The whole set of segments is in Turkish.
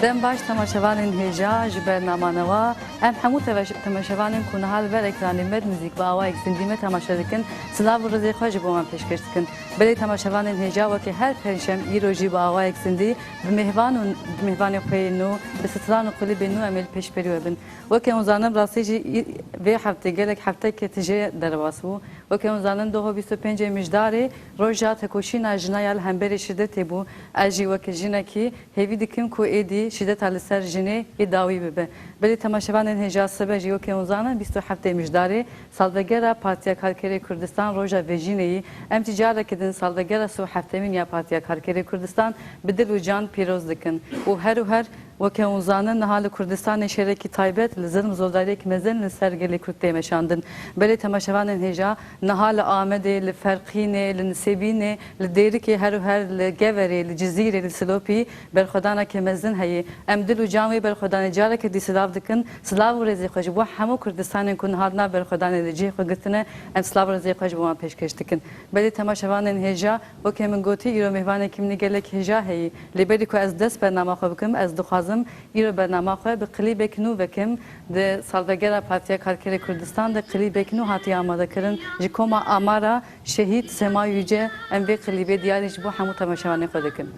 دم باش تماشاوانên hêja ji bernamenewa em hemû temaşevanên ku nihal ver ekranê me müzik bi awayek zindî me temaşe dikin silav û rizê xwe ji bo me pêşkêş dikin. Belê temaşevanên hêja wekî her pêşem îro jî bi awayek zindî bi mêhvan û mêhvanê xwe yên nû bi stran û qilîbên nû em ê li pêşberî bin. Wekî em zanim rastî jî vê heftê gelek hefteke tije derbas bû. Wekî em zanim doho 25 mijdarê roja tekoşîna jina ya li hemberê şiddetê bû. Ez jî wekî jinekî hêvî dikim ku êdî şiddeta li ser jinê ê dawî bibe. Belê temaşevanên hêja sebe jî wekî em zanin 27 mijdarê salvegera Partiya Karkerê Kurdistan roja vejîneyî em jî carekê din salvegera 37 ya Partiya Karkerê Kurdistan bi dil û can pîroz dikin û her wekî em zanin niha li Kurdistanê şerekî taybet li zilm zordariyek mezin li ser gelê Kurd tê meşandin. Belê temaşevanên hêja niha li Amedê, li Ferqînê, li Nisêbînê, li Dêrikê her li Geverê, li Cizîrê, li Silopî berxwedanekê mezin heye. Em dil û can wê berxwedanê carekê dî silav dikin. Silav û rêzê xwe ji bo hemû Kurdistanên ku niha berxwedanê li cihê xwe girtine em silav û rêzê xwe ji bo wan pêşkêş dikin. Belê temaşevanên hêja wekî min gotî îro mêhvanekî min gelek hêja heye. Lêberî ku ez dest bername xwe bikim ez dixwazim îro bername xwe bi klîbek nû vekim di salvegera Partiya Karkerê Kurdistan de klîbek nû hatiye amadekirin ji koma amara şehîd Sema Yüce em vê klîbê diyarî ji bo hemû temaşevanê xwe dikin.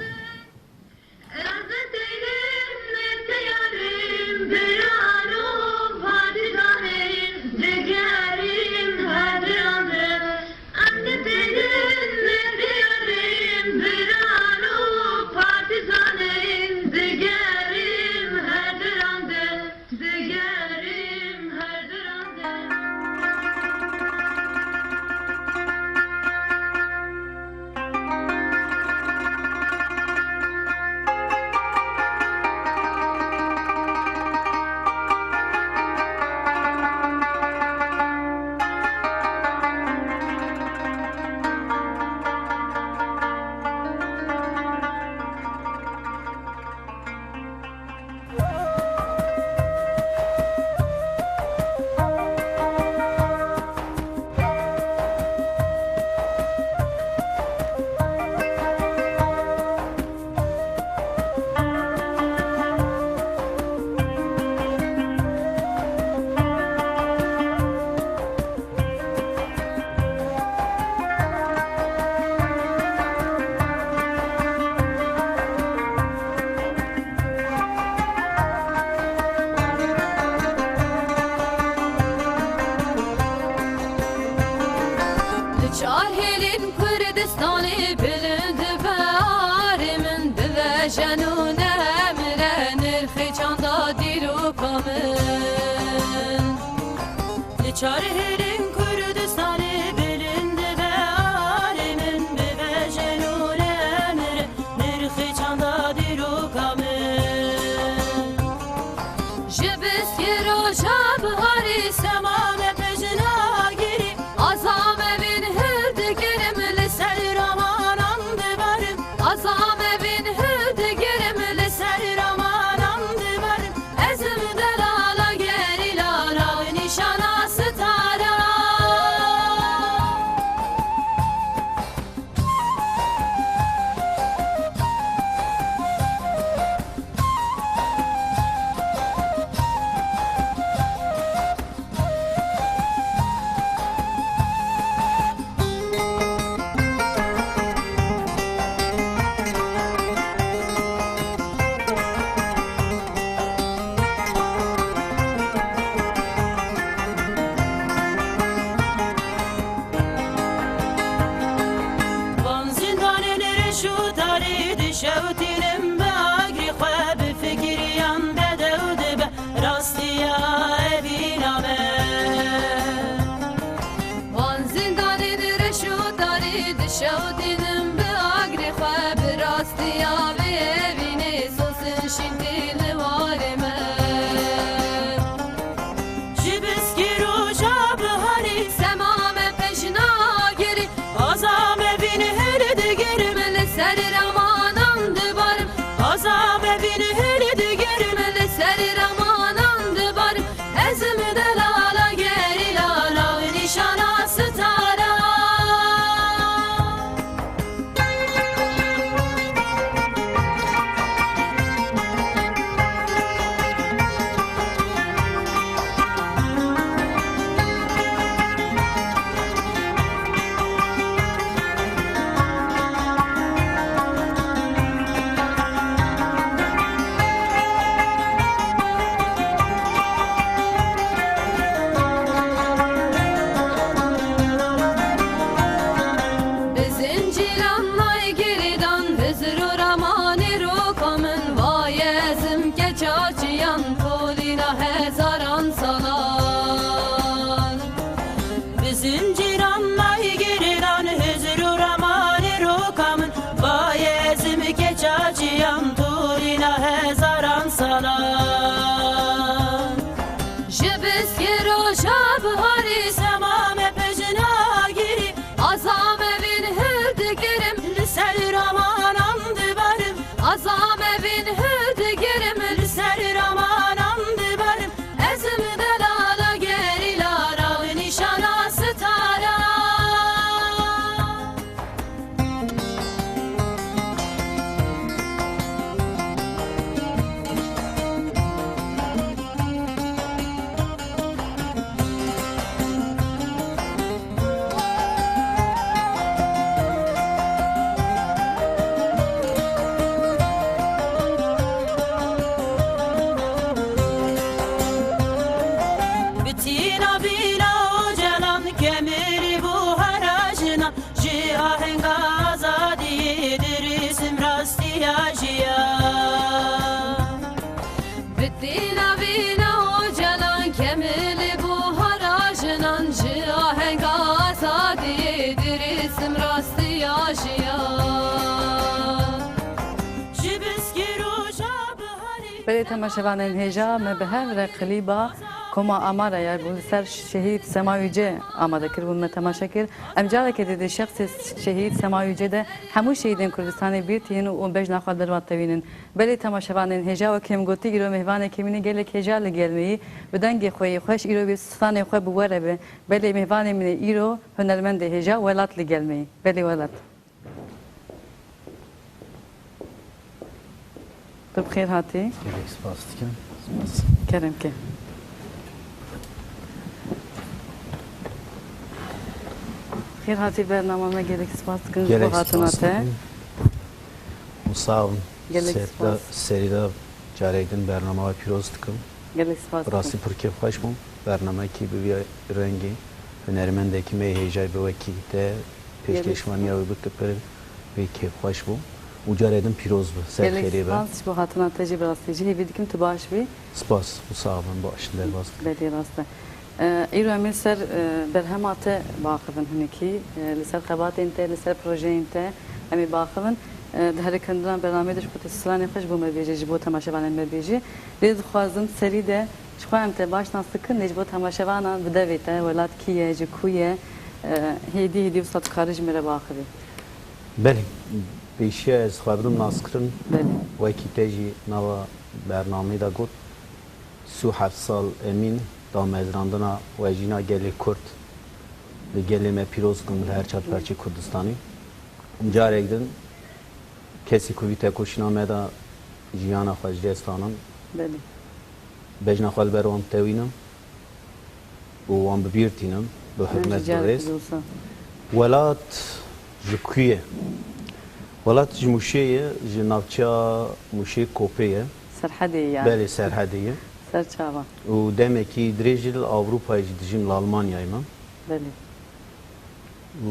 Şahilin Kurdistan'ı bilindi ve arimin dive jenun emrenir Xeçanda dilu kamın Şahilin Kurdistan'ı bilindi ve arimin dive jenun emrenir Xeçanda dilu kamın Jibis yeroja bihari semame pejna giri azam شوتينم باقري خواب فكري عند دود راستي يا ابينا وان زنداني درشو تاريد شوتينم باقري خواب راستي يا ابيني سوسن شنتي لوارمه جبسكي روجا بهاري سمامه peşina geri azam evini her de girmeli serir azam evini hürdi girmeli serir aman andı barım ezimi de lala geri lala nişana stara besim rasti aşiya Jibiski roja bahari بله تماشاوان هجا ما به هر قلیبا کما آماره یا بود سر شهید سماویجه آماده کرد بود ما تماشا کرد امجاره که دیده شخص شهید سماویجه ده همو شهیدین کردستان بیرتین و بج نخواد در واتوینن بله تماشاوان هجا و کم گوتی ایرو مهوان کمینی گله هجا لگرمی بدنگ خوی خوش ایرو بیستان خوی بواره به بله مهوان من ایرو هنرمند هجا ولات لگرمی بله ولات بخیر هاتی Gerek spas diken. کرم که خیر هاتی برنامه ما گلک سپاس کن Gerek bu hatınate. Musav Gerek spas. seride careydin bernama piroz tıkım. Gel spas. Burası Pırkev Kaşmum. Bernama ki bir rengi. Önermendeki meyhecay bir vaki de peşkeşmaniya ve bıkkıpır ve kev kaşmum. Ucareydin piroz bu. Gel Serkeri ben. spas bu hatınate cibrastıcı. Hevidikim tu baş bir. Spas. Musav'ın başında bas. Beli rastı. ایرو امیر سر برهمات باخفن هنکی لسر خبات انت لسر پروژه انت امی باخفن ده کندن برنامه دش بوده سلان خوش بوم بیجی جبو تماشاوان بیجی دید خوازم سری ده شخوام ته باش ناسکن نجبو تماشاوان بده ویته ولات کیه جکویه هدی وسط خارج میره باخفی Beli. Beşiye ez xabrim naskırın. بله Vaki teji nava bernamı da got. Su sal emin da mezrandına vecina geli Kurt ve gelime piroz kındır her çat perçe Kurdistani. Caregdin kesi kuvite koşiname da jiyana xaj destanın بله bejna xal beram tevinim u wan bibirtinim bu hürmet dores welat ji kuye welat ji muşeye ji navça muşe kopeye سرحدي يعني beli serhadiye سرچاوا و demek ki drejil Avrupa'yı dijim Almanya'yı mı? بله و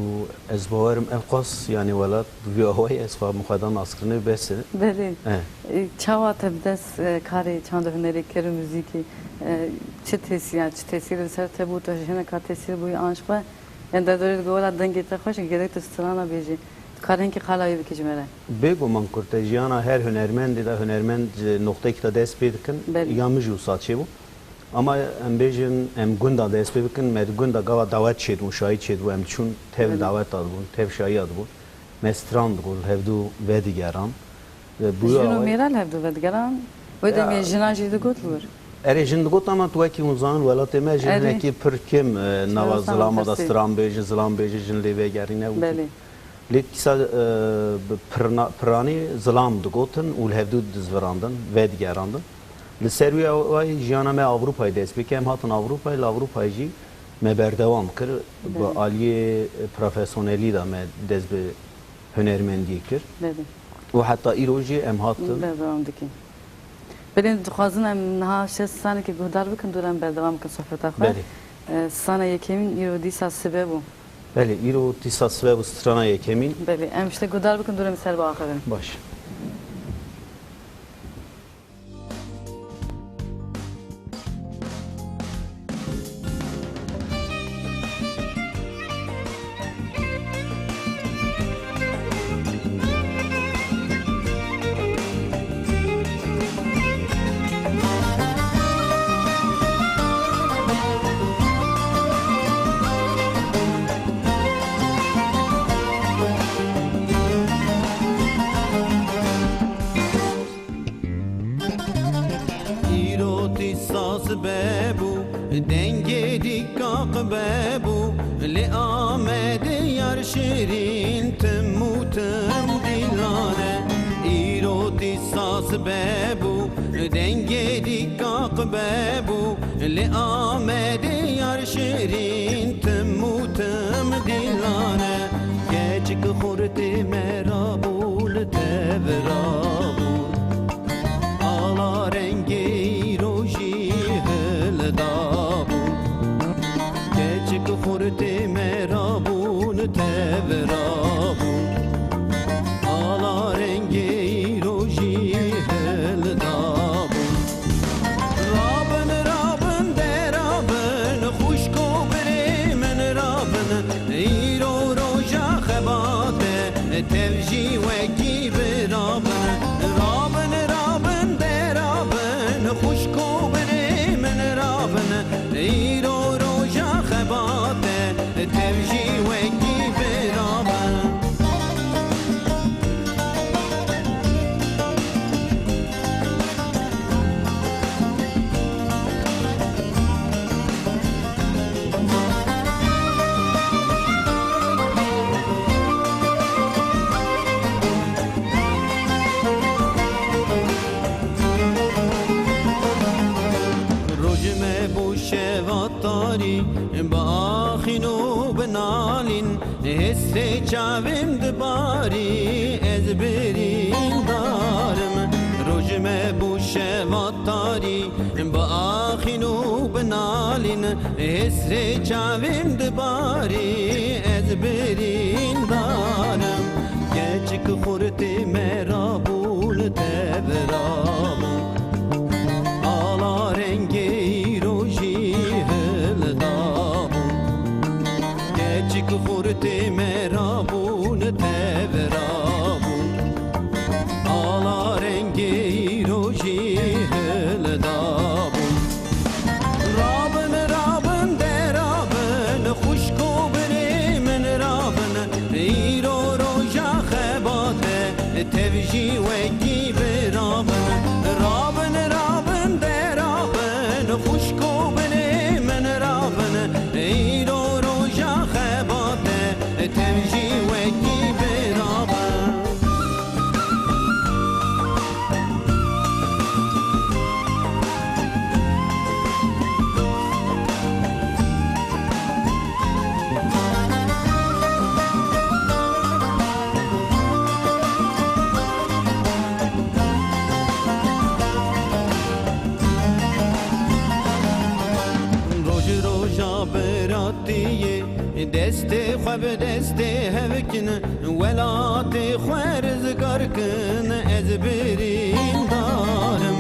ez bavarım evqas yani velat bir havayı ez fa mukadan askırını besi. بله Evet. چاوا تبدس کاری چند هنری کر موزیکی چه تاثیر چه تاثیر سر تبو تو هنر کا تاثیر بوی آنشوا یعنی در دوره گولا دنگی تا خوش گرک تو سترانا بیجی کارین کی خالایی بکجمره Bego man kurtejiyana her hünermendi de hünermend noktayı da dest bedikin Beli. yamıcı usatçı bu. Ama em bejin em gunda dest bedikin med gunda gava davet çed müşahit çed bu em çun tev Beli. davet adı bu tev şahi adı bu. Mestran gol hevdu vedigeran. Bu جنو میرال هفدو ودگران و دمی جناجی دو گوت لور Ere şimdi got ama tuaki uzan velat emej Eri. neki pırkem nava Çırasam zlama da kasti. stram beji jin leve gerine. بله Letkisa prani zlam dugotin ul hevdu dizverandın vedgerandın. Li serviya vay jiyana me Avrupa'yı despek hem hatın Avrupa'yı Avrupa'yı me berdevam kır bu aliye profesyoneli da me dezbe hünermendiye kır. بله Ve hatta iroji em hatın بردوام دکی بلین دخوازن ام نها شش سانه که گودار بکن دورم بردوام کن صحبت آخر Beli. سانه یکیمین ایرو دیسا سببو Beli iro tisas ve bu strana yekemin بله ام شته گودار بکن دورم سر با آخرن baş. ساز ببو دنگی دیکاق ببو لی آمد یار شیرین تموتم دیلانه ایرو دی ساز ببو دنگی دیکاق ببو لی آمد یار شیرین تموتم دیلانه گچک خورتی مرابول تورابول آلا رنگی خورتی مرابون تورابون آلا رنگی روژی هلدابون رابن رابن درابن خوشکو بری من رابن ایرو روژا tevji wekî birabin rabin rabin derabin xuşko birê min rabin îro roja xebate tevji wekî birabin باخینو بنالین هسته چاویم دباری از برین دارم روجمه بوشه واتاری باخینو بنالین هسته چاویم دباری از برین دارم گچک خورتی مرابول تبرام آلا رنگی روژی Geçik xurti merabun tevrabun Ala rengi roji hildabun Rabın rabın derabın Xuşko biri min rabın İro roja xebate Tevji veki birabın Rabın rabın derabın Xuşko biri min rabın İro tevji wekî birabin roj roja beratiye دسته خواب دسته هفکن ولاتی خوارز گرکن از برین دارم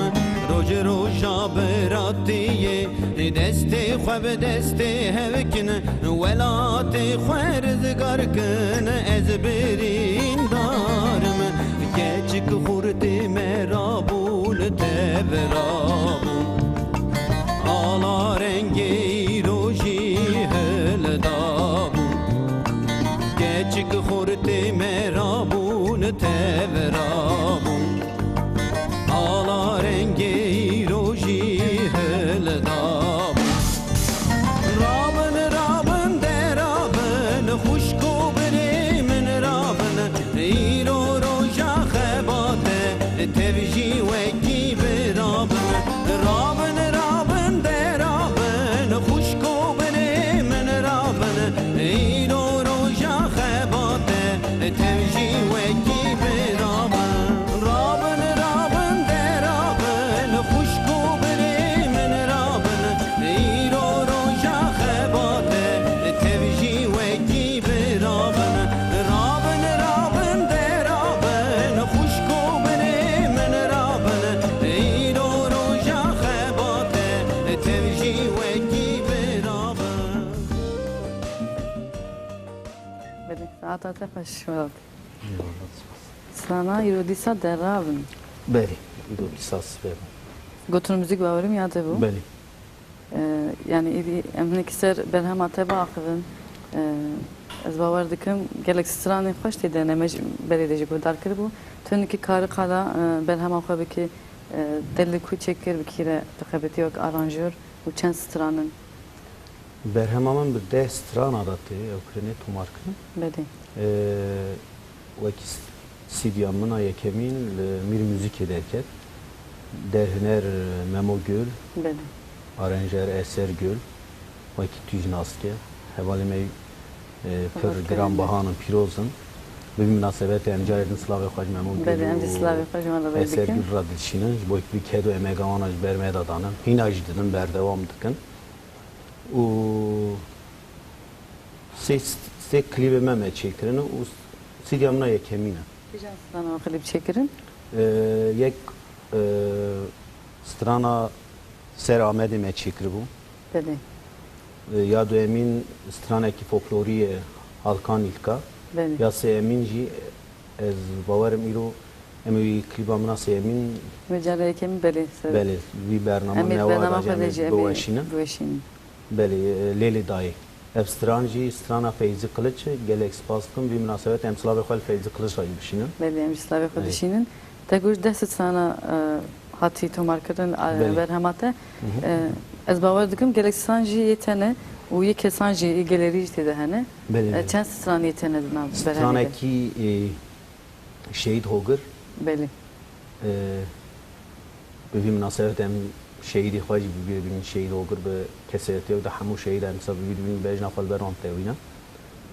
روج روشا براتیه دسته خواب دسته هفکن ولاتی خوارز گرکن از برین دارم گچک خورتی مرابول تبرابون آلا رنگی روشی هلدابون گچک خورتی مرابون تبرابون آلا رنگی روشی هلدابون رابن رابن درابن خوشکو بری من رابن ایرو روشا خباته تبجی وکی برابن رابن رابن درابن خوشکو بری من رابن ایرو روشا خباته تبجی وکی برابن رابن رابن درابن خوشکو بری من رابن ایرو روشا خباته تبجی وکی برابن رابن رابن درابن خوشکو بری من رابن ایرو روشا خباته تبجی وکی برابن بله ساعت خوش شد سانا یودیسا درابن بری دو lisans verim. گوتون موزیک باوریم یاده بو Beli. Yani idi emnik ser berhama teba akıvın ez bavar dikim gelek strani xoş tede nemej beredeci bu dar kır bu tönki karı kala berhama xwe ki deli ku çekir bikire tıkabeti yok aranjör bu çen stranın Berhemamın bir de strana adatı Ukrayna tumarkın. bedi Vaki sidyamına yekemin mir müzik ederken derhiner Memo Gül, bedi aranjer Eser Gül, vaki tüjnaske, hevalime per gram bahanın pirozun. Bir münasebet yani caredin Slavya Xaj Memo Gül. bedi em Slavya Xaj Memo Eser Gül radilşinin, bu bir kedo emegavanaj bermedadanın, hinaj dedim berdevam dikin. O se klibime me çektirin, o sidyamına yekemine. Tijan strana klip çekirin Yek strana Ser Ahmed'i me çekir bu. bedi Ya da emin strana ki folkloriye halkan ilka. bedi Ya se emin ji از باورم ایرو امی کلیبا مناسب امین مجال کم بله بله وی برنامه امید نوا برنامه راجع خودجی بواشینه بوشین بله لیلی دای افسترانجی استرانا فیزی کلچ گلکس پاس کن وی مناسبت امسال بخوال فیزی کلچ رای بشینه بله امسال خودشینن تگوش دست سانا هاتی تو مارکتن برهماته از باور دکم گلکس سانجی یتنه و یک سانجی گلریج تده هنه بله چند سرانی یتنه دنام استرانا کی شهید هوگر بله به وی مناسبت ام شهیدی خواهی ببینید شهید هوگر به کسرتی و ده همو شهید امسال ببینید بیشتر خال برام تهوینا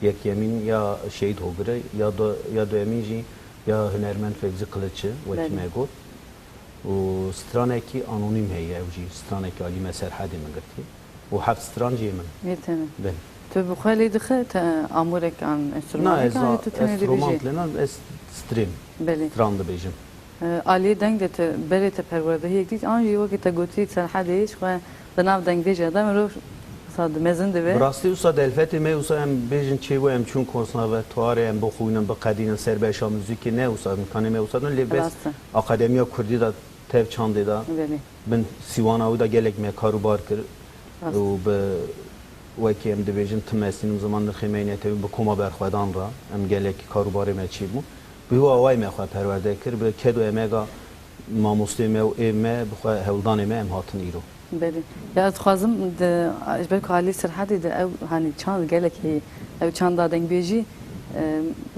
یک یمین یا شهید هوگر یا دو یمین جی یا هنرمند فیزی کلچه وکی مگود و سترانه کی آنونیم هیه اوجی سترانه کی علی مسر حدی مگرتی و هفت ستران جی من یتنه بله تو بخوالی دخه تا آمورک آن نه انسترومان از که تو تنه دی استرومانت بیجی لنا از ستریم بله ستران ده بیجم علی دنگ ده بله تا پرورده هی اکدید آنجی وقتی تا گوتی سر حدیش و دناو دنگ بیجه دم رو صاد مزن ده براستی اوسا دلفتی می اوسا ام بیجن چی و ام چون کنسرواتوار ام بخوینم به قدین سر بهشا موزیک نه اوسا امکانی می اوسا دن لیبس اکادمیا کردی دا تف چانده دا بله بن سیوانا او دا گلک می کارو بار کرد و به وکی ام دیویژن تمسینم زمان خیمینیت به کما برخوادان را ام گلک کارو باری می چی بو به هوا وای می خواه پرورده کرد به کدو امگا ما مسلمه و ایمه بخواه هولدان ایمه ام هاتن ایرو بله یا از خوازم ده اجبر کالی سرحدی ده او هنی چند گلک هی او چند دادن بیجی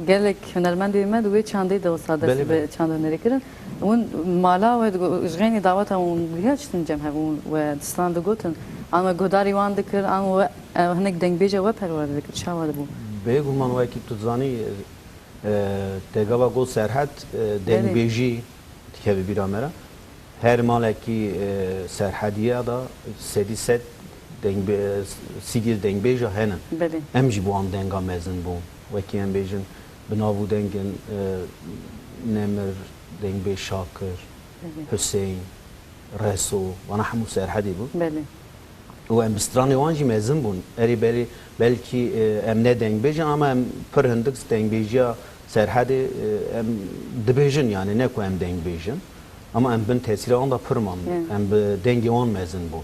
گلک هنرمندی ما دوی چندی ده وساده به چند هنری کردن اون مالا و اشغینی دعوت اون بیاشتن جمع اون و دستان ده گوتن اما گوداری وان دکر اما هنگ دنگ بیجه و پرورده دکر شاوده بو بگو من وکی تو زانی تگاوا گو سرحد دنگ بیجی که بیرامره her malaki serhadiye da sedi set deng sigil deng beja henen emji bu an denga mezin bu veki em bejin binavu dengen nemir deng be şakir Hüseyin Reso bana hamu serhadi bu و ام بسترانی وانجی مزن بون اری belki em ne deng bejan ama em per hindik deng beja serhadi em dibejin yani ne ko em deng bejin ama em bin tesiri onda pırman em dengi on mezin bu.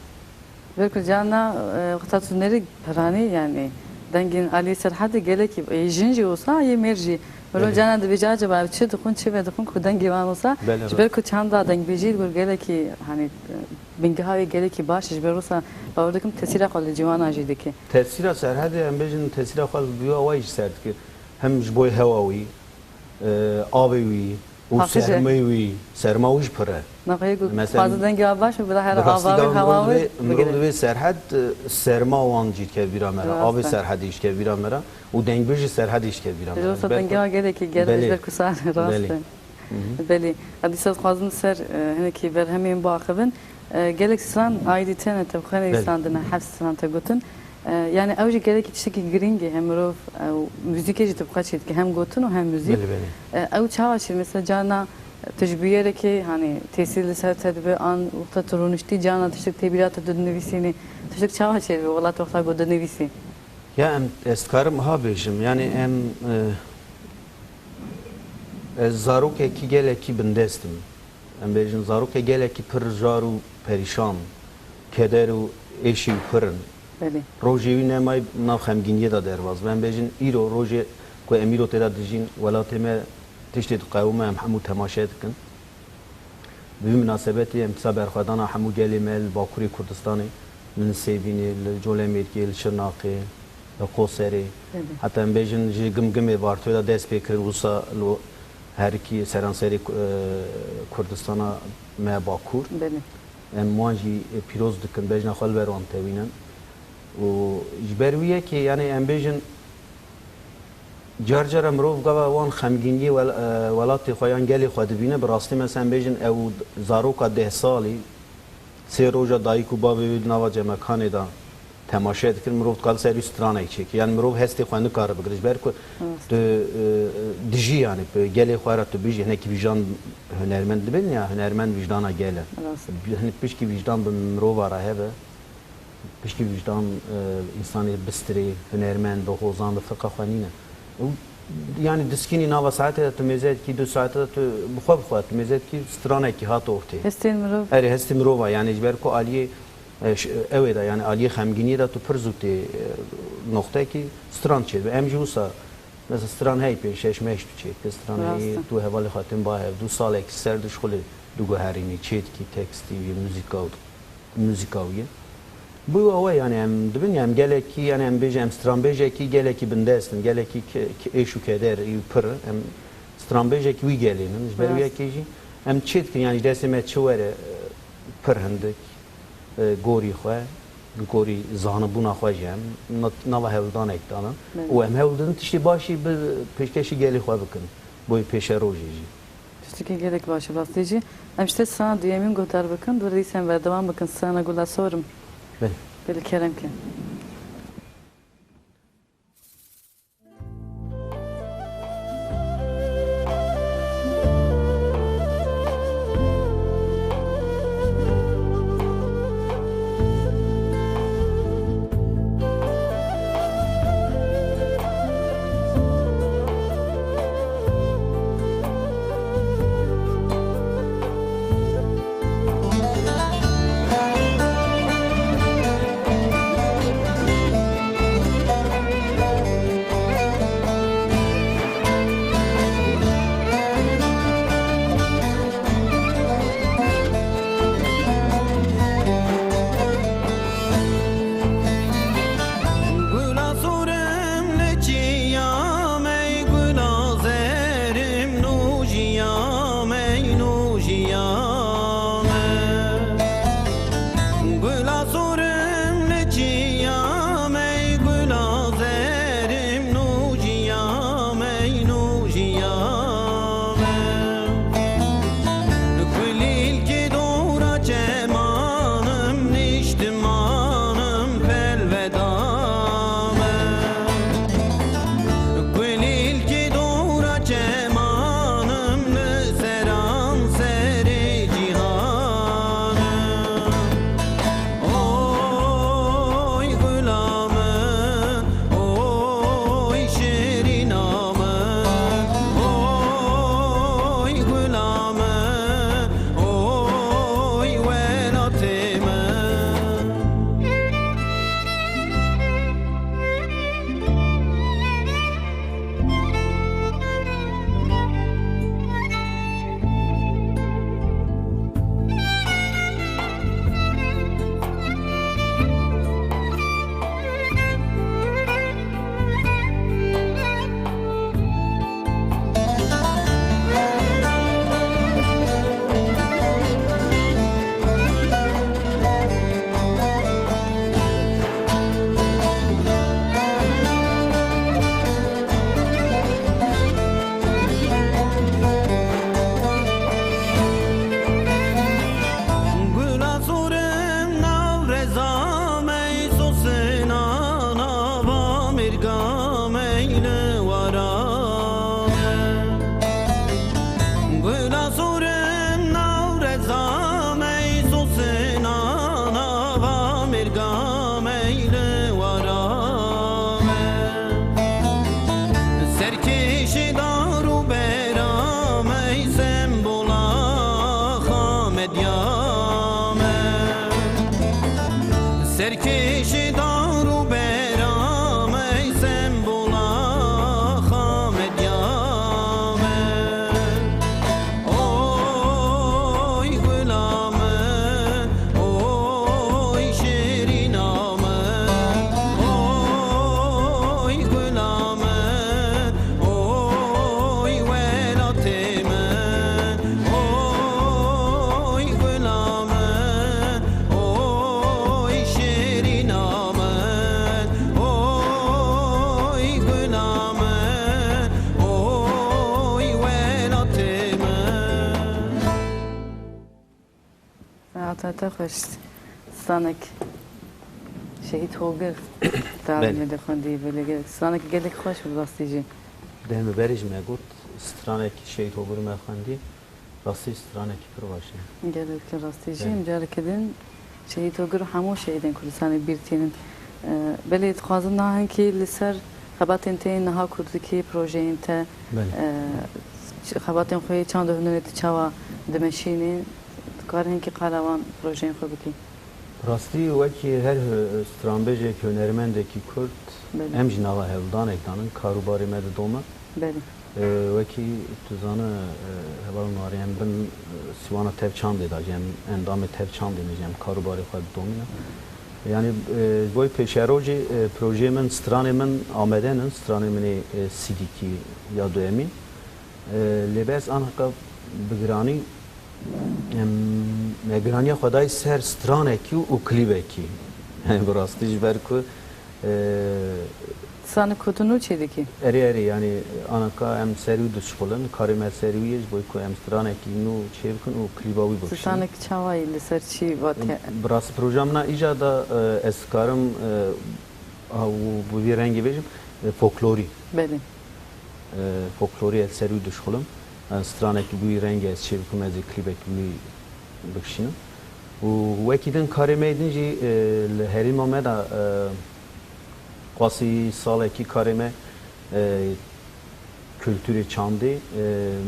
Belki canna kıtatünleri parani yani dengin Ali Serhadi gelek jinji olsa ye merci. Böyle canna da bicaca var çi dokun çi ve dokun ku dengi van olsa belki çanda deng biji gol gelek hani bingahavi gelek baş iş olsa oradaki tesiri kalı civan ajideki. Tesiri Serhadi em bejin tesiri kalı biyo vay sert ki hem jboy hevawi abewi و سرمایوی سرمایوش پره مثلا فاز دنگی آباش و بده هر آبای هوایی مرد به سرحد سرما وانجی که بیرامره آب سرحدیش که بیرامره و دنگ بیش سرحدیش که بیرامره درست دنگی ها گله کی گله در کسان راسته بله حدیثات خواهیم سر هنر کی بر همین باقیبن گله سان آیدی تنه تبخانه ایساندن حفظ سان تگوتن yani evci gerek tişteki gringi hem rof müzik eci tıpkı çiğit ki hem gotun o hem müzik. Ev çavaşır mesela cana tecrübeyere ki hani tesirli sertedbe an usta turunuşti cana tiştek tebirat dönüvisini tiştek çavaşır ve ola tokta go dönüvisi. Ya em estkarım ha bejim yani em zarok ki gele ki bindestim. Em bejim zarok gele ki pır jaru perişan kederu eşi pırın. روژی نمای نخمگینی دا درواز من بجن ایرو روژی که امیرو تدا دجین ولاتی ما تشتی قومه هم همو تماشید کن به مناسبتی امتصاب برخوادانا همو گلی مل باکوری کردستانی من سیوینی جول امیرکی شرناقی قوسری حتی ام بجن جی گم گمی بارتوی دا دست پیکر وسا هر کی سرانسری کردستانا ما باکور ام موانجی پیروز دکن بجن خال بران توینن و جبرویه که یعنی امبیجن جرجر امروز قبل وان خمگینی ولاتی خویان گلی خود بینه براستی مثلا امبیجن او زاروکا 10 سالی سه روزا دایکو بابی نواج مکانی دا تماشا دکن مروف قال سری سترانه چیک یعنی مروف هستی خوانده کار بگرش برکو دجی یعنی گلی خوارا تو بیجی هنکی ویجدان هنرمند بین یا هنرمند ویجدانا گله هنی پیشکی ویجدان به مروف آره به پشتی وجدان انسانی بستری هنرمند و خوزان و فقه خوانینه و yani diskini nava saate tu mezet ki 2 saate tu bxwat mezet ki strane ki hat orte Hestên mirov eri hesti mirova yani jber ko aliye evet yani aliye xemgini da tu perzuti nokta ki stran çed em jusa mesela stran hey pe şeş meş tu çed stran hey tu hevali xatim ba hev du salek ser du şkole du goharini çed ki teksti müzikawiye bu ava yani em dibin yani geleki yani em bejem stran bejeki geleki bindestin geleki eşu keder pır em stran bejeki wi gelinin jber wi ki em çed ki yani desime çwere pır hendik گوری خواه گوری زانه بونا خواه جم نوا هولدان اکتانم و هم هولدان تشتی باشی به پیشکشی گلی خواه بکن بوی پیش روزی جی tiştekî gelek başı rastîcî em ji te sana duyemîn gotar bikin du dîsem berdewam bikin sana gula sorim بله belê kerem ke تا خوش سانک شهید هوگر تعلیم ده خوندی ولی سانک گلی خوش بود راستی جی دهم برج میگوت سترانک شهید هوگر میخوندی راستی سترانک پر باشه گلی که راستی جی مجال کدین شهید هوگر همو شهیدن کردستان بیرتینن ولی اتخاذم نه هنکی لسر خباتین تی نها کردکی پروژه تا بله خباتین خوی چند هنرت چوا دمشینی کارن کی قلوان پروژه خو بکی راستی وکی هر استرانبجه که هنرمنده کی کرد بله. ام جناوا هفدان اکتانن کاروباری مد دومه بله وکی تزانه هوال ناریم بن سوانا تف چانده دا جم اندام تف چانده میجم کاروباری خود دومینه yani boy peşeroji proje min strane min amedenin strane min sidiki ya do emin lebes anka bigrani megrani xday ser strane ki u klibe ki yani burası dijber ku sana kutunu çediki eri yani anaka em seri düşkolun karime seriye boy ku em strane ki nu çevkun u klibawi bu sana ki çavay liserçi vatke burası projemna icada eskarım bu bir rengi bejim folklori beli folklori seri düşkolum strane ki bu rengi es çevkum ez klibek bu bukşinu u vekidin karime edinci heri momeda Qasi saleki karime kültürü çandı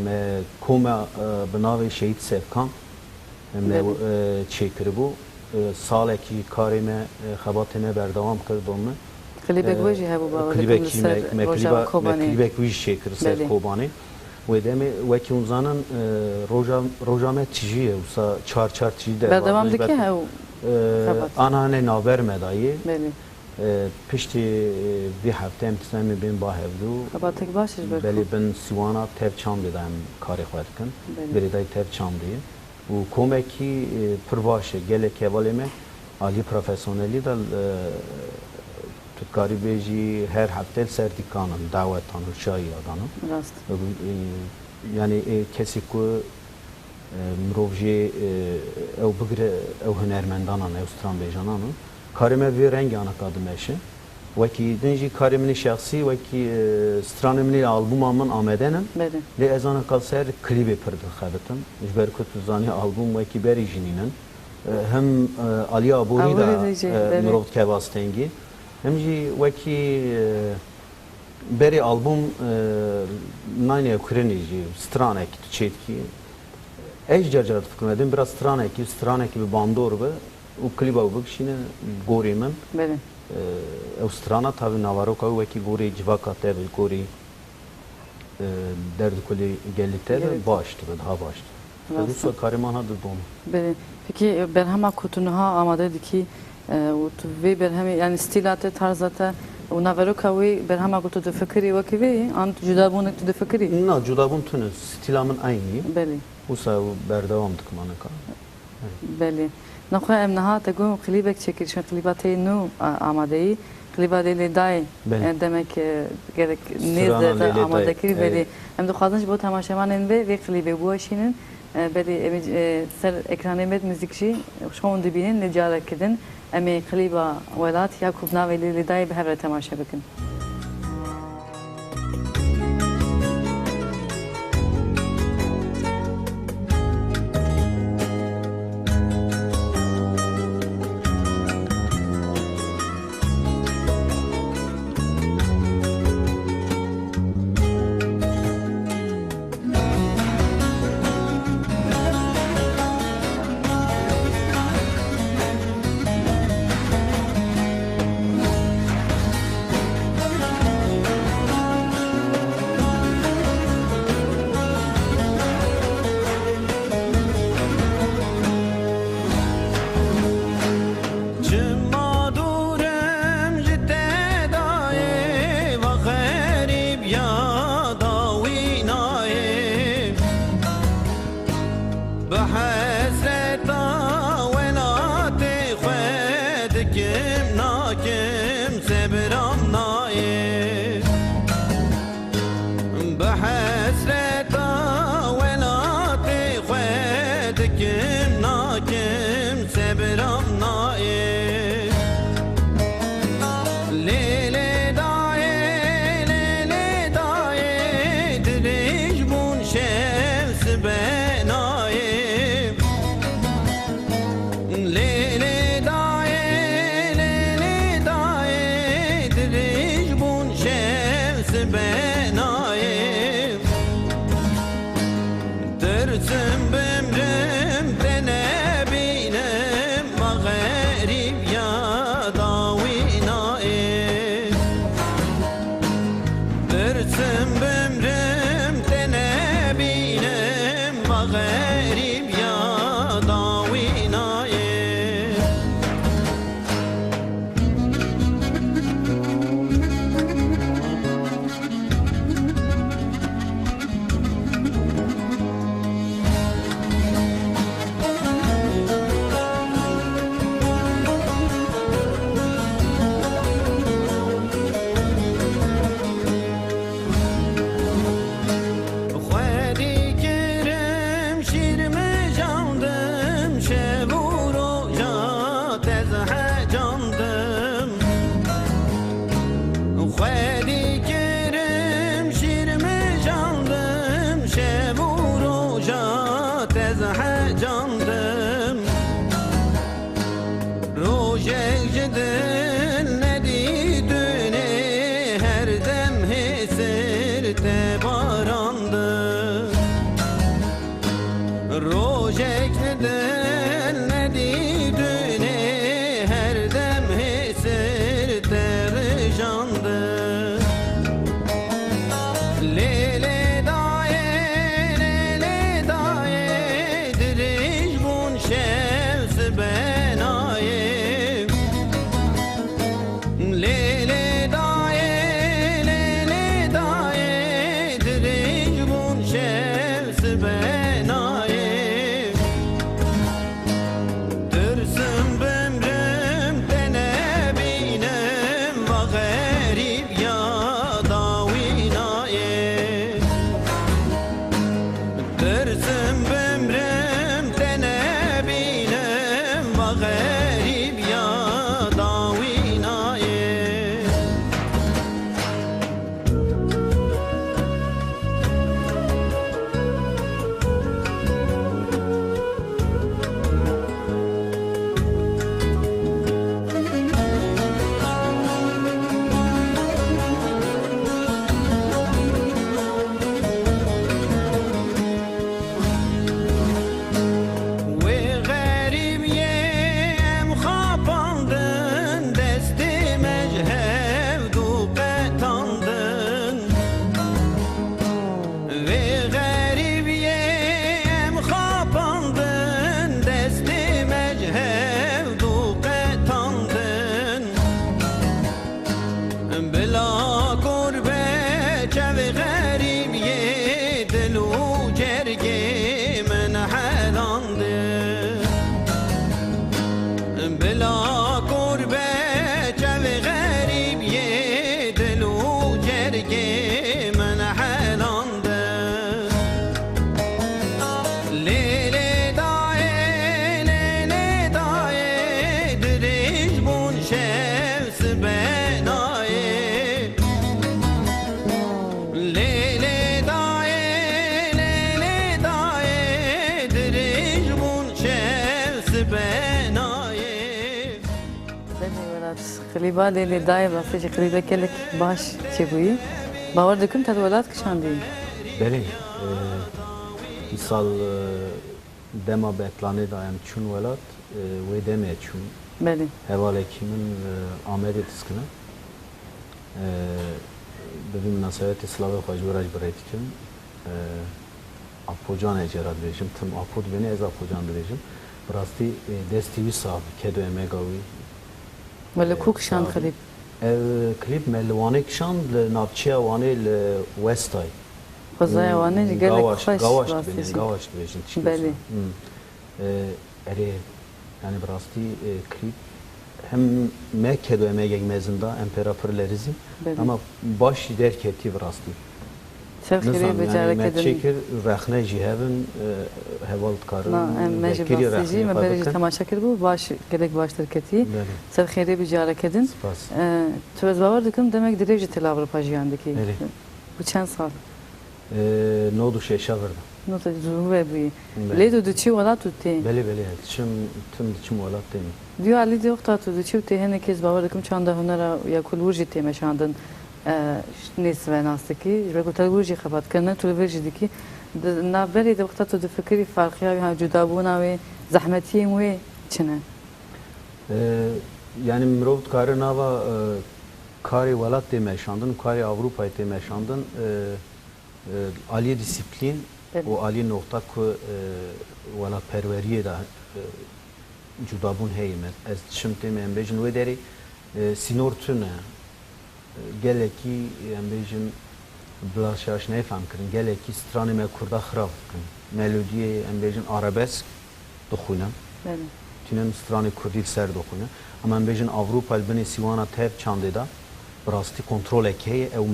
me koma binave şehit sevkan me çekir bu saleki karime xabatime berdavam kırdım mı klibek vejih bu baba klibek vejih şekir ser kobani ve demi veki uzanın rojamet çijiye usa çar çijiye berdavam diki ha anane naber medayı beli پشتی وی هفته امتسامی بین با هفدو خباتک باشش برکن بلی بین سوانا تف چام دیدم کاری خواهد کن بلی دای تف چام دیه و کومکی پرواشه گله کوالی می عالی پروفیسیونلی دل تکاری بیجی هر هفته سرتیکانم دعوتان و چایی آدانم راست yani کسی که مروفجی او بگره او هنرمندانان او استرانبیجانانو karime bir rengi anakadım eşi. Vaki dinci karimini şahsi vaki stranımını albumamın amedenim. Le ezana kalser klibi pırdı xabitim. İjber kutuzani album vaki beri jininin. Hem Ali Aburi da Murad Kevastengi. Hem ji vaki beri album nane ukrenici stranek çetki. Ejdercat fikredim biraz stranek bir bandor ve u kliba bukşine gorimen beli Avustrana tabi Navaroka ve ki gori civaka tabi gori derdi kuli gelite ve baştı ve daha baştı. Rusa kariman hadı don. Beli peki berhama kutunuha amade diki u ve berhami yani stilate tarzata u Navaroka ve berhama kutu de fikri ve ki ve ant judabun de fikri. Na judabun tunu stilamın aynı. Beli. Usa berdavam tıkmanaka. Beli. نخواه ام نها تگو قلیبک چکر شن قلیباتی نو آماده ای قلیبات لیدای دمک گرک نیز ده آماده کری بلی ام دو خواهدنش بود تماشامان به قلیبه بوشینن بلی سر اکرانی مد موزیکشی شما دبینن نجاره کردن امی قلیبا ولات یا کوبنا ولی لیدای به هر تماشا بکن Şe te barandı Rojek neden ne didüne her dem hesir terjandı Lele daye diriş bun şevs benaye Lele daye diriş bun şevs benaye Tırsın bömrüm tene binem va garip ya davinaye Tırsın bömrüm tene binem va garip ya davinaye Ve garibiyem kapandın Desti mechevdu qetandın Ve garibiyem kapandın Desti mechevdu qetandın Bila gurbet ve garibiye Dilu cerge men halandı Bila gurbet ve garibiye Dilu cerge men halandı Lele daye diriş bun şevs benaye Lele daye diriş bun şevs benaye بله ولات خلیبا لیلی دای وقتی که خلیبا کلک باش چه بویی باور دکم تد ولات کشاندی Beli, misal dema betlanê da em çûn welat wê demê çûn بله hevalekî min Amedê diskine bi vî münasebetê silavê xwe ji we re ji birê dikim apocanê cera dibêjim tim apo dibêne ez apocan dibêjim bi rastî destî wî sav kedo emega wî ولی کو کشاند خلیب ev klîp me li Wanê kişand li navçeya Wanê li Westay خدای وانه گله خوش Gavaş راستی dibêjin, Gavaş dibêjin. Belê. Erê yani bi rastî klîp hem me kedo emegek mezinda em pera pir lerizîn Belê. ama baş jî derketî bi rastî. سر خیلی بجاره me کدن çekir rexne jî hevin heval dikarin. نه ام مجب راستی ما برای تماشا کرد بود باش گله باش ترکتی سر خیلی بجاره کدن Spas. تو از باور دکم demek direkt tela Avrupa jiyandaki Evet. bu çend sal Nodu şeşa verdim. nota zuve bu Evet. ledo du çi wala tutti Belê belê tüm diçim welat demî. diyor ali diyor ta tu du çi te hene kez bavar dکم çanda hunara ya kul vurji te meşandın nes ve nastaki ve kutal vurji xabat kana tu vurji diki na beri de vaqta tu du fikri farqiya ha cudabuna ve zahmetiyen ve çine Yani mirov dikare nava karê welat tê meşandin, karê Avrupayê tê meşandin aliyê disiplîn Evet. û aliyê noxta ku welat perweriyê da cudabûn heye me. Ez dişim tê me em bêjin wê derê sînor tune gelekî em bêjin bila şaşneyê fehm kirin gelekî stranê me Kurda xirav dikin. Melodiyê em bêjin arabesk dixwînin. beli Tünen stranê Kurdî ser dixwîne. Ama em bêjin Avrupa li binê sîwana tev çandê da bi rastî kontrolek heye ew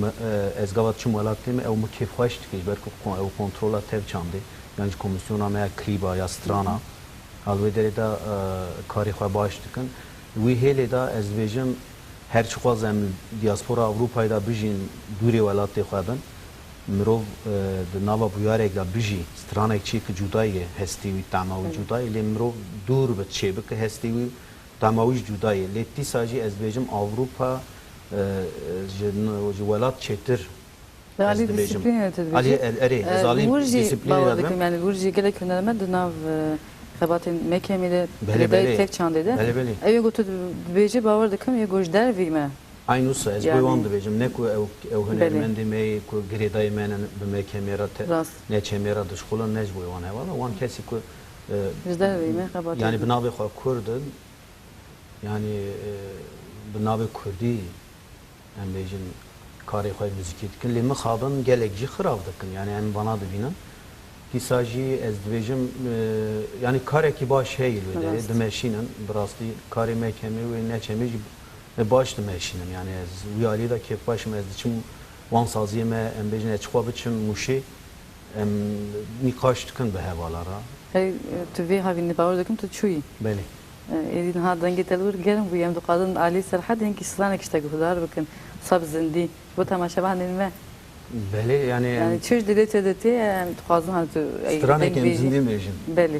ez gava çim welatê me ew me kêfxweş dike ji ber ku ew kontrola tev çandê yan ji komisyona me ya klîba ya strana hal wê derê da karê xwe baş dikin. Wî hêlê da ez dibêjim her çi xwaz em diaspora Avrupayê da bijîn dûrê welatê xwe bin mirov di nava bûyarek da bijî stranek çî ki cudayî ye hestî wî tema wî cudayî lê mirov dûr bi çê bike hestî wî tema wî jî cudayî ye lê dîsa jî ez dibêjim Avrupa ji welat çêtir Ve Ali ez dibêjim. disiplin yönetir. Ali erê ez alî Burji disîplînê bawer de dikim bim. yani Burji gelek hünermend di nav xebatên Mekemê de Belê, belê. tek çandê de. Belê, belê. Ev gotu dibêjî bawer dikim yê goj dervî me. Aynı usta ez Yani- bu wan dibêjim ne ku ew hunermendê me ku girêdayê me bi me kemêra te Rast. ne çemêra dişxulan ne ji bo wan hevala wan kesî ku Ji dervî me xebatên. yani bi navê xwe Kurdin yani bi navê Kurdî em bêjin karê xwe muzîkî dikin lê mixabin gelek jî xirab dikin yani em vana dibînin dîsa jî ez dibêjim yani karekî baş heye lê derê Rast. dimeşînin bi rastî karê me kemê wê neçemê jî baş dimeşînim yani ez wî alî da kêf başim ez diçim wan saziyê me em bêjin ez xwe biçim mûşê em nîqaş dikin bi hevalara Hey tu vê havînî bawer dikim tu çûyî. belê Êdîn ha dengê telwir gerim bû em dixwazin alî serhedê hinkî slanek işte guhdar bikin. Sab zindî bo temaşevanên me. belê yani Yani çûj dilê te de tê em dixwazin ha tu stranekê em zindî bêjin Belê.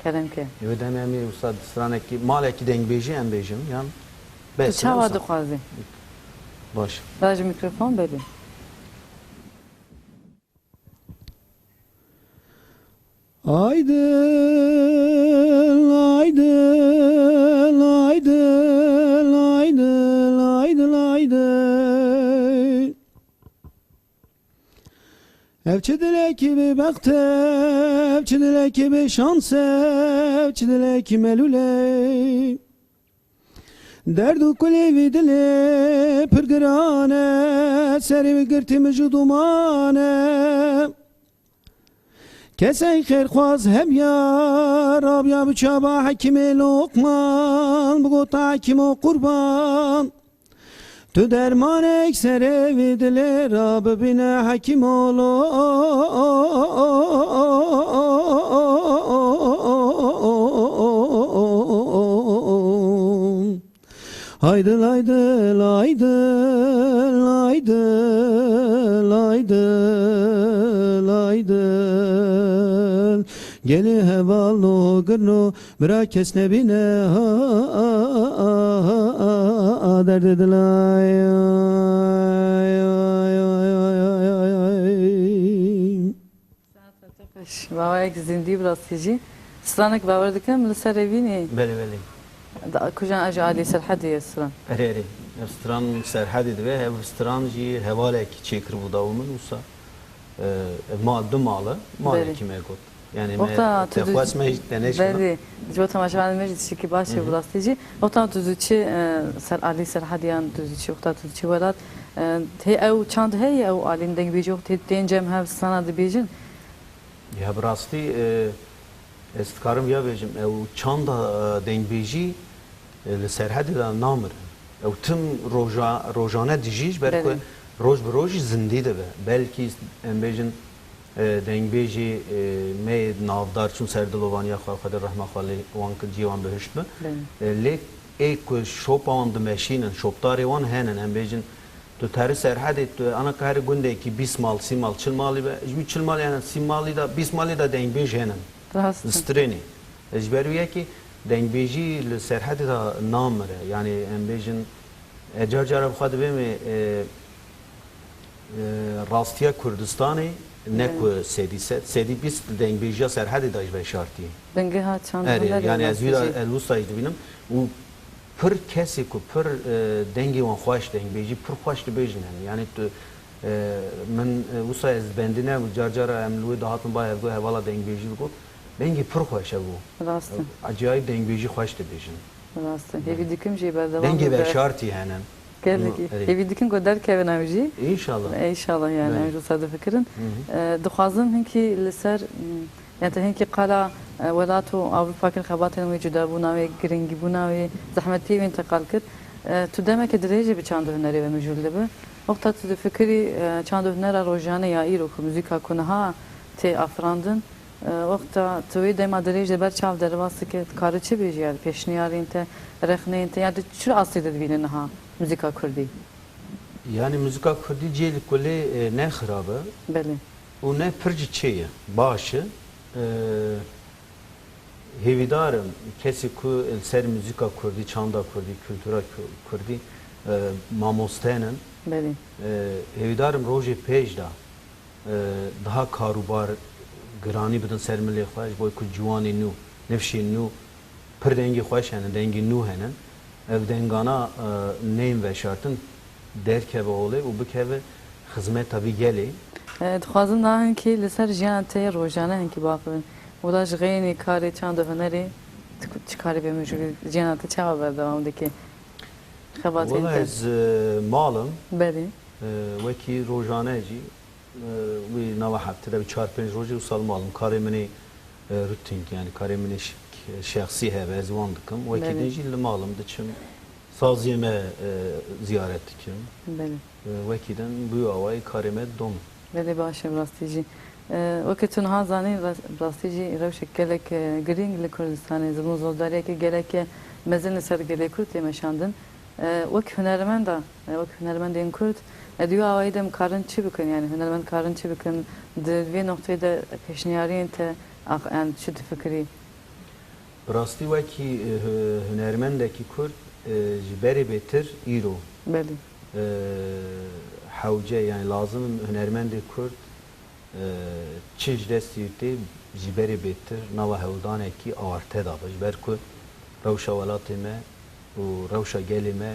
Keremke. Ew demê em usta stranekî malekî dengbêjî em bêjin yan Tu bes çawa dixwazî? baş Raj mikrofon belê. Aydın, aydın, aydın, aydın, aydın, aydın. Evçi dilek gibi baktı, evçi dilek gibi şans, evçi dilek melule. Derdu kulevi dile, pırgırane, seri girtim judumane. Kesey خیر خواز هم یار آب یا بچابا حکیم لقمان بگو تا حکیم و قربان تو درمان اکسر وی دل را ببینه حکیم Haydi haydi haydi haydi haydi haydi Geli hevalno gırno bırak kesne bine derdi dilay Vavayek zindî bi rastî jî stranek bawer dikim li ser evînê belê belê kujan aj alî serhedê ye stran. erê erê ev stran serhedê dibe ev stran jî hevalekî çêkir bû da min wisa ev mal du malı malekî me got yani me Oxta tu texwas me hiç deneş Belê. Ji bo temaşevanên me jî tiştekî baş e bi rastî jî. Oxta tu diçî ser alî serhediyan tu diçî oxta tu diçî welat tê ew çand heye ew alîn dengbêjî ox tê tên cem hev sana dibêjin. ya bi rastî ez dikarim ya bêjim ew çanda dengbêjî li serhedê de namirin ew tim rojane dijî ji ber ku Belê. roj bi roj zindî dibe belkî em bêjin dengbêjî me navdar çûn ser dilovaniya xwe xwedê rehma xwe lê wan kir cî wan bihişt be lê ê ku şopa wan dimeşînin şopdarê wan henin em bêjin tu terî serhedê tu ana ka herî gundekî 20 mal 30 mal 40 malî be ji 40 mal yani 30 malî da 20 malî da dengbêj henin Rast. strênê ji ber wî yekî dengbêjî li serhedê da namire yani em bêjin car cara bi xwe dibê me rastiya Kurdistanê ne ku sedî bîst dengbêjiya serhedê da ji ve şartî Dengê ha çand erê yani ez wî da elwîstayî dibînim û pir kesê ku pir dengê wan xweş dengbêjî pir xweş dibêjin yani tu min wisa ez bendine car cara em li wê dahatin ba hevgoy hevala dengbêjî digot dengê pir xweş e bû Rast. acayip dengbêjî xweş dibêjin Rast. Hevî dikim jî berdevam. dengê ve şartî henin Gelekî. Evet. Hevî dikim ku derkevin ew jî. İnşallah. İnşallah yani Evet. ew jî sadê fikirin. Dixwazim hinkî li ser yani te hinkî qala welat û Avrupakên xebatên wê cudabûna wê giringîbûna wê zehmetiyê wê înteqal kir. Tu demeke dirêjî bi çanda hunerê ve mijûl dibe. Oxta tu difikirî çanda hunera rojane ya îro ku muzîka ku niha tê afirandin oxta tu wê dema dirêj li ber çav dervasî ke karî çi bêjî yani pêşniyarên te rexneyên te yani çi asî de dibînin niha muzîka Kurdî. Yani müzika Kurdî cêl kulê ne xirabe Belê. û ne pir jî çê ye baş e hêvîdarim kesî ku li ser müzika Kurdî çanda Kurdî kültura Kurdî mamostenin بله هیویدارم روژی پیش دا daha karubar grani bidin ser milli xweş boy ku ciwanê nû nefşên nû pir dengî xweş henin dengî nû henin ev dengana neyên veşartin derkeve olê û bikeve xizmeta vî gelê دخوازم داهن که لسر جیان تی روزانه هن که باقی ولی جغینی کاری چند هنری چه کاری به موجود جیان تی چه بردم دیگه خبرتی Valla ez malım بله wekî rojane jî wî nava heftede bi 4-5 rojê wisa malım karê min ê rutin yani karê min ê şexsî hebe ez wan dikim wekî din jî li malım diçim saziyê me ziyaret dikim بله wekî din bû awayî karê me dom بله باشه راستیجی وقتی تنها زنی راستیجی روش گلک گرینگ لکردستان زمین زوداری که گلک مزن سر گلک کرد یمشاندن وقت هنرمند این کرد دیو آوایدم کارن چی بکن یعنی هنرمند کارن چی بکن دوی نقطه ده پیشنیارین ته yani şu fikri rastî wekî hunermendekî Kurd ji berê bêtir îro بله hewce yani lazım hunermendê Kurd çi ji destî tê ji berê bêtir nava hewdanekî awarte dabe ji ber ku rewşa welatê me û rewşa gelê me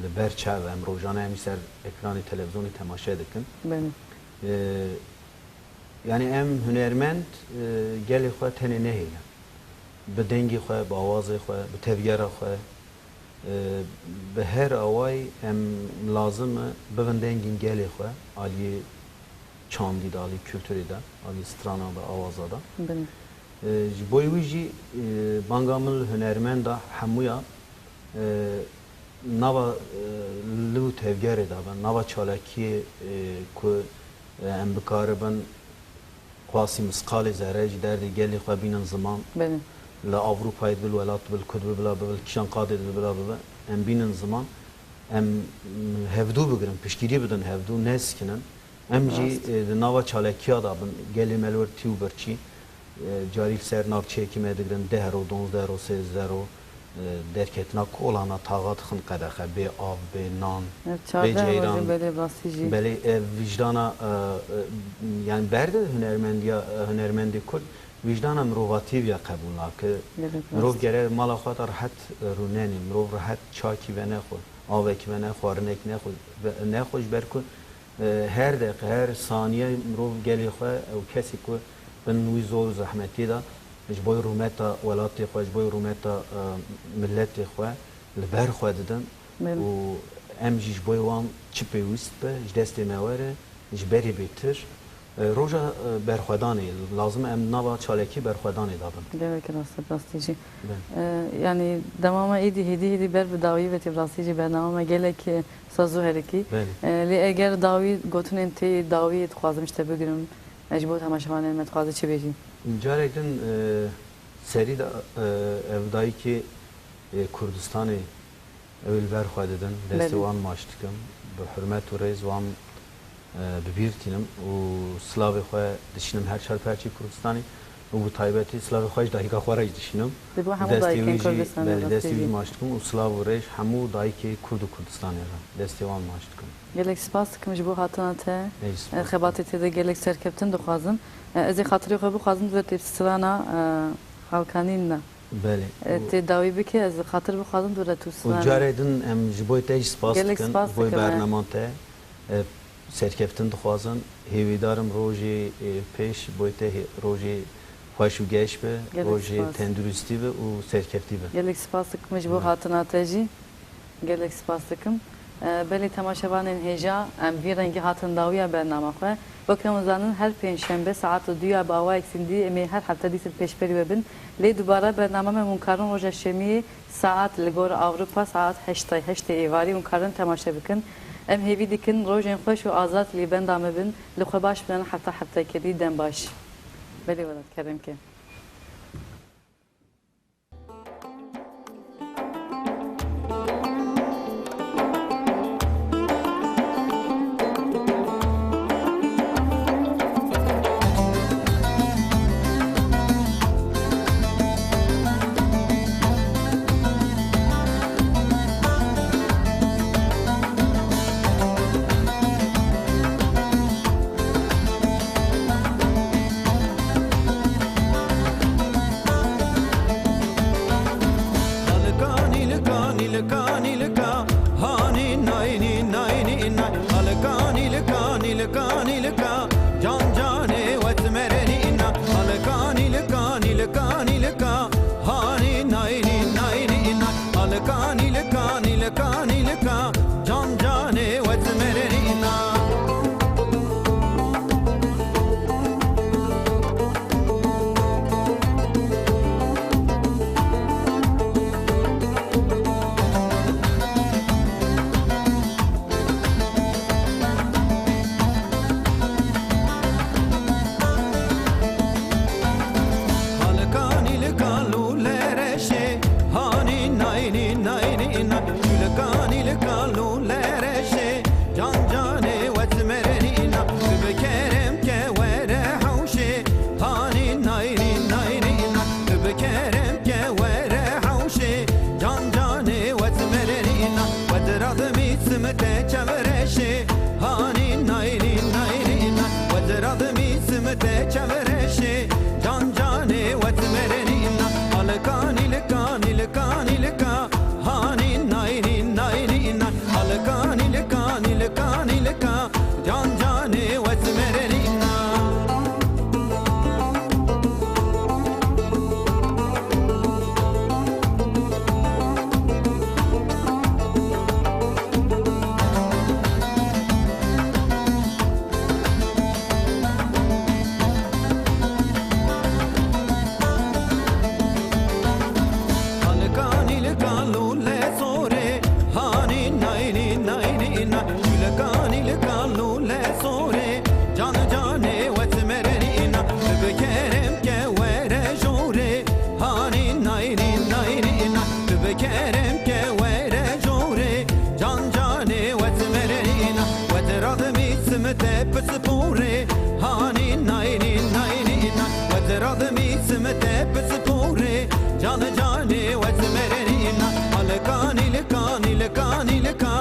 li ber çav em rojane em ser ekranê televizyonê temaşe dikin بله yani em hunermend gelê xwe tenê nehêlin bi dengê xwe bi awazê xwe bi tevgera xwe bi her awayî em lazim e bibin dengên gelê xwe aliyê çandî de aliyê kültürê de aliyê strana da awaza da بله ji bo wî jî banga min hunermenda hemûya nava li û tevgerê da ben nava çalakiyê ku em bikaribin xwasî misqalê zerre ji derdê gelê xwe bînin ziman بله li Avrupayê bil welat bil Kurd bila bil kişan qadê bila bibe em bînin ziman em hevdû bigirin piştîrî bidin hevdû neskinin em jî di nava çalakiya da bin gelê me li wir tî û birçî carî ser navçeyekî me digirin 10 euro 12 euro 13 euro derketina kolana tağa dixin qedexe bê av bê nan çarda ceyran. بله راستیجی belê vicdana yani berde hunermendê Kurd vicdana mirovatîviya qebûl nake mirov gere mala xwe da rehet rûnenê mirov rehet çakî ve nexwe avekî ve nexwe rinek nexwe ji ber ku her deqe her saniye mirov gelê xwe ew kesî ku bin wî zor û zehmetî da ji bo rûmeta welatê xwe ji bo rûmeta milletê xwe li ber xwe didin û em jî ji bo wan çi pêwîst be ji destê me were ji berê bêtir roja berxwedanê lazim em nava çalekî berxwedanê dabin demek راستیجی yani devamı idi hedi ber bir davi ve rastici bername gelek sazı hereki li eğer davi gotunen te davi xwazim işte bugün mecbur tamaşavan met xwazı çi bejin carekdin serî da evdayî ki Kurdistanê ew li ber xwe didin destê wan maş dikim bi hurmet û rêz wan bibîrtînim û silavê xwe dişînim her çarperçî Kurdistanê û bu taybetî silavê xwe ji dayîka xwe re jî dişînim destê wî maş dikim û silav û rêj hemû dayîkê Kurd û Kurdistanê re destê wan maş dikim gelek spas dikim ji bo hatana te xebatê te de gelek serkeftin dixwazim ez ê xatirê xwe bixwazim ve te strana halkanîn ne belê te dawî bike ez xatir bixwazim tu re tu strana û carê din em ji bo te jî spas dikin bo bernaman te serkeftin dixwazin hêvîdarim rojê pêş bo te rojê xweş û geş be rojê tenduristî be û serkeftî be gelek spas dikim ji bo hatana te jî gelek spas dikim belê temaşevanên hêja em vî rengî hatin dawiya bername xwe Bakalım zaten her Perşembe saat 2'ya bava eksindi emi her hafta disit peşperi bebin. Le dubara bername munkarın roja şemi saat ligor Avrupa saat 8 evari munkarın temaşa bikin. Em hevi dikin rojen xoş ve azat li ben damebin li xwe baş bilen hafta kedi dem baş. Beli velat kerem ki. simte çevereşi can cane vet merenina alkani lekani lekani leka hani nayni nayni na alkani lekani lekani leka can cane vet merenina alkani lekalu le sore hani nayni nayni na alkani lekalu le sore can cane vet merenina bekerem ke vere jore hani nayni nayni na bekerem ke vere jore can cane vet merenina vet radmi simte pspore hani nayni nayni na vet radmi simte pspore can cane vet merenina alkani lekani lekani leka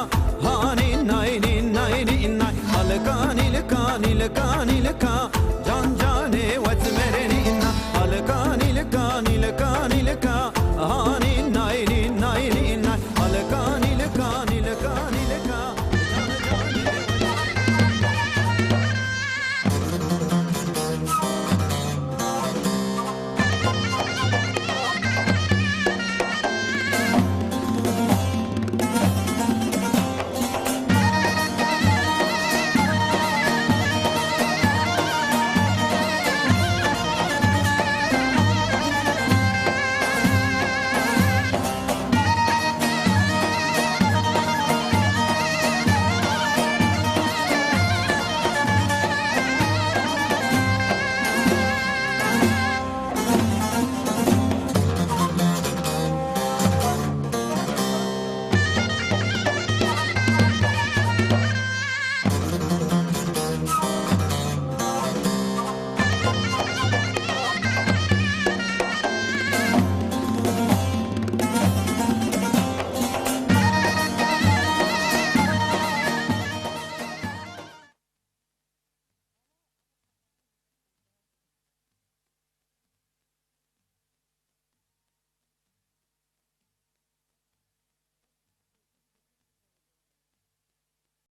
hani nayni nayni na alkani lekani lekani